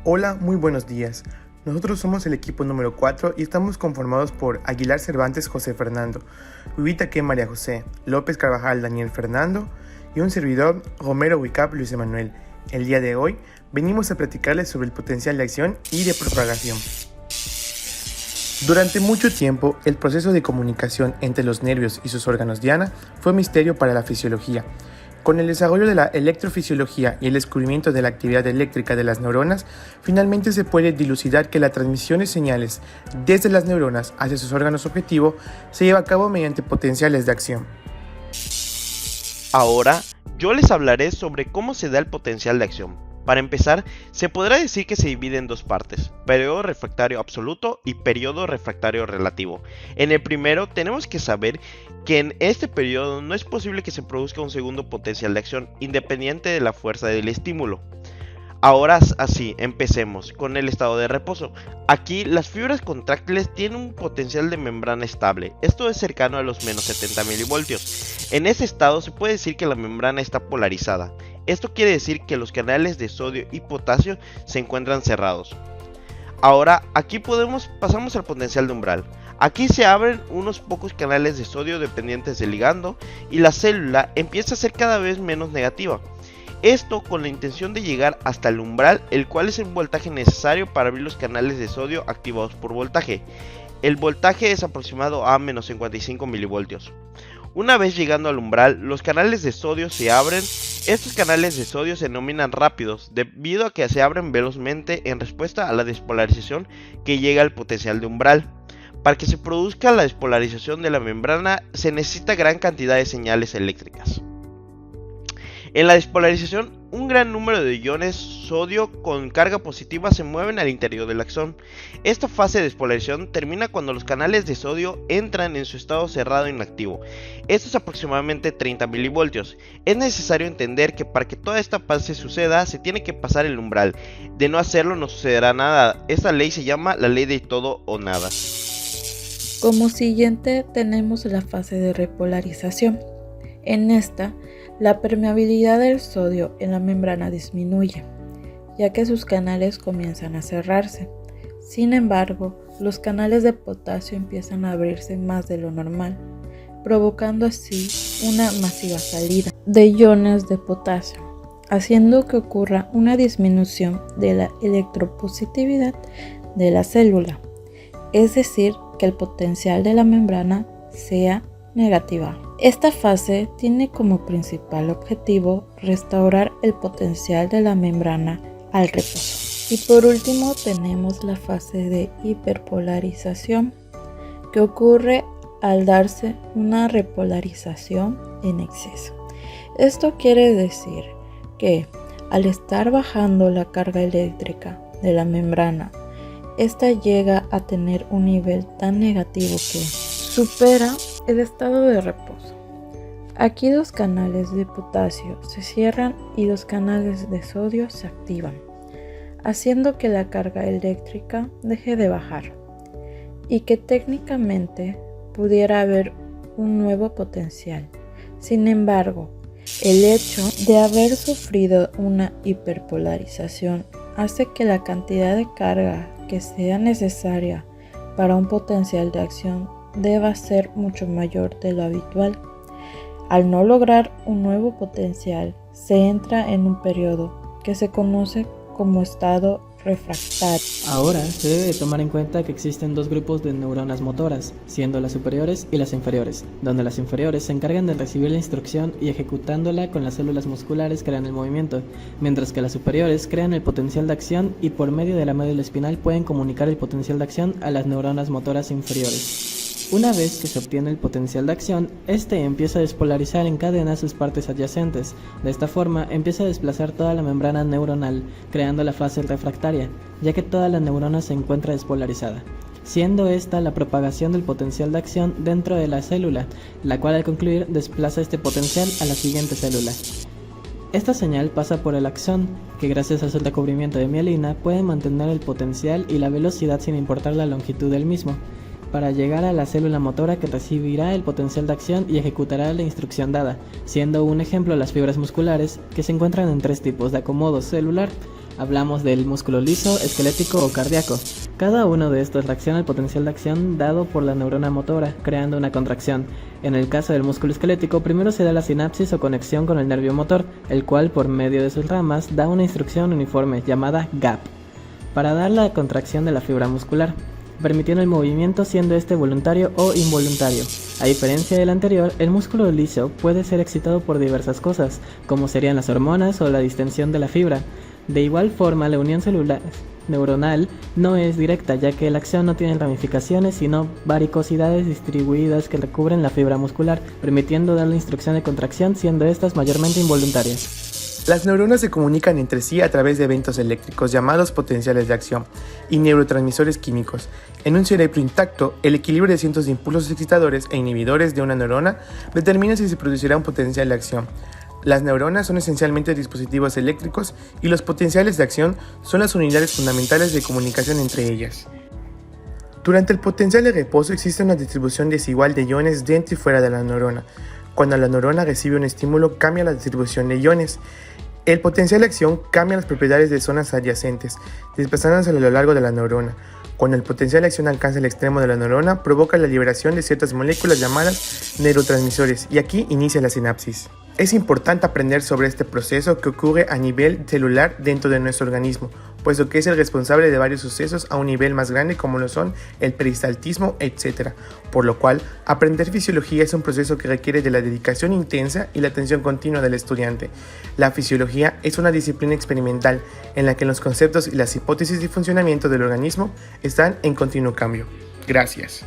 Hola, muy buenos días. Nosotros somos el equipo número 4 y estamos conformados por Aguilar Cervantes José Fernando, Ubitaque María José, López Carvajal Daniel Fernando y un servidor Romero Huicap Luis Emanuel. El día de hoy venimos a platicarles sobre el potencial de acción y de propagación. Durante mucho tiempo, el proceso de comunicación entre los nervios y sus órganos diana fue misterio para la fisiología. Con el desarrollo de la electrofisiología y el descubrimiento de la actividad eléctrica de las neuronas, finalmente se puede dilucidar que la transmisión de señales desde las neuronas hacia sus órganos objetivo se lleva a cabo mediante potenciales de acción. Ahora, yo les hablaré sobre cómo se da el potencial de acción. Para empezar, se podrá decir que se divide en dos partes, periodo refractario absoluto y periodo refractario relativo. En el primero tenemos que saber que en este periodo no es posible que se produzca un segundo potencial de acción independiente de la fuerza del estímulo. Ahora así, empecemos con el estado de reposo. Aquí las fibras contráctiles tienen un potencial de membrana estable, esto es cercano a los menos 70 milivoltios. En ese estado se puede decir que la membrana está polarizada. Esto quiere decir que los canales de sodio y potasio se encuentran cerrados. Ahora aquí pasamos al potencial de umbral. Aquí se abren unos pocos canales de sodio dependientes del ligando y la célula empieza a ser cada vez menos negativa. Esto con la intención de llegar hasta el umbral, el cual es el voltaje necesario para abrir los canales de sodio activados por voltaje. El voltaje es aproximado a menos 55 milivoltios. Una vez llegando al umbral, los canales de sodio se abren. Estos canales de sodio se denominan rápidos debido a que se abren velozmente en respuesta a la despolarización que llega al potencial de umbral. Para que se produzca la despolarización de la membrana se necesita gran cantidad de señales eléctricas. En la despolarización, un gran número de iones sodio con carga positiva se mueven al interior del axón. Esta fase de despolarización termina cuando los canales de sodio entran en su estado cerrado inactivo. Esto es aproximadamente 30 milivoltios. Es necesario entender que para que toda esta fase suceda, se tiene que pasar el umbral. De no hacerlo, no sucederá nada. Esta ley se llama la ley de todo o nada. Como siguiente tenemos la fase de repolarización. En esta, la permeabilidad del sodio en la membrana disminuye, ya que sus canales comienzan a cerrarse. Sin embargo, los canales de potasio empiezan a abrirse más de lo normal, provocando así una masiva salida de iones de potasio, haciendo que ocurra una disminución de la electropositividad de la célula, es decir, que el potencial de la membrana sea negativa. Esta fase tiene como principal objetivo restaurar el potencial de la membrana al reposo. Y por último tenemos la fase de hiperpolarización, que ocurre al darse una repolarización en exceso. Esto quiere decir que al estar bajando la carga eléctrica de la membrana, esta llega a tener un nivel tan negativo que supera el estado de reposo. Aquí dos canales de potasio se cierran y dos canales de sodio se activan, haciendo que la carga eléctrica deje de bajar y que técnicamente pudiera haber un nuevo potencial. Sin embargo, el hecho de haber sufrido una hiperpolarización hace que la cantidad de carga que sea necesaria para un potencial de acción deba ser mucho mayor de lo habitual. Al no lograr un nuevo potencial, se entra en un periodo que se conoce como estado refractario. Ahora se debe de tomar en cuenta que existen dos grupos de neuronas motoras, siendo las superiores y las inferiores, donde las inferiores se encargan de recibir la instrucción y ejecutándola con las células musculares crean el movimiento, mientras que las superiores crean el potencial de acción y por medio de la médula espinal pueden comunicar el potencial de acción a las neuronas motoras inferiores. Una vez que se obtiene el potencial de acción, este empieza a despolarizar en cadena sus partes adyacentes. De esta forma, empieza a desplazar toda la membrana neuronal, creando la fase refractaria, ya que toda la neurona se encuentra despolarizada, siendo esta la propagación del potencial de acción dentro de la célula, la cual al concluir desplaza este potencial a la siguiente célula. Esta señal pasa por el axón, que gracias a su recubrimiento de mielina puede mantener el potencial y la velocidad sin importar la longitud del mismo, para llegar a la célula motora que recibirá el potencial de acción y ejecutará la instrucción dada, siendo un ejemplo las fibras musculares, que se encuentran en tres tipos de acomodo celular: Hablamos del músculo liso, esquelético o cardíaco. Cada uno de estos reacciona al potencial de acción dado por la neurona motora, creando una contracción. En el caso del músculo esquelético, primero se da la sinapsis o conexión con el nervio motor, el cual por medio de sus ramas da una instrucción uniforme llamada gap, para dar la contracción de la fibra muscular, permitiendo el movimiento siendo este voluntario o involuntario. A diferencia del anterior, el músculo liso puede ser excitado por diversas cosas, como serían las hormonas o la distensión de la fibra. De igual forma, la unión celular neuronal no es directa, ya que la acción no tiene ramificaciones, sino varicosidades distribuidas que recubren la fibra muscular, permitiendo dar la instrucción de contracción, siendo estas mayormente involuntarias. Las neuronas se comunican entre sí a través de eventos eléctricos llamados potenciales de acción y neurotransmisores químicos. En un cerebro intacto, el equilibrio de cientos de impulsos excitadores e inhibidores de una neurona determina si se producirá un potencial de acción. Las neuronas son esencialmente dispositivos eléctricos y los potenciales de acción son las unidades fundamentales de comunicación entre ellas. Durante el potencial de reposo existe una distribución desigual de iones dentro y fuera de la neurona. Cuando la neurona recibe un estímulo, cambia la distribución de iones. El potencial de acción cambia las propiedades de zonas adyacentes, desplazándose a lo largo de la neurona. Cuando el potencial de acción alcanza el extremo de la neurona, provoca la liberación de ciertas moléculas llamadas neurotransmisores, y aquí inicia la sinapsis. Es importante aprender sobre este proceso que ocurre a nivel celular dentro de nuestro organismo, puesto que es el responsable de varios sucesos a un nivel más grande como lo son el peristaltismo, etc. Por lo cual, aprender fisiología es un proceso que requiere de la dedicación intensa y la atención continua del estudiante. La fisiología es una disciplina experimental en la que los conceptos y las hipótesis de funcionamiento del organismo están en continuo cambio. Gracias.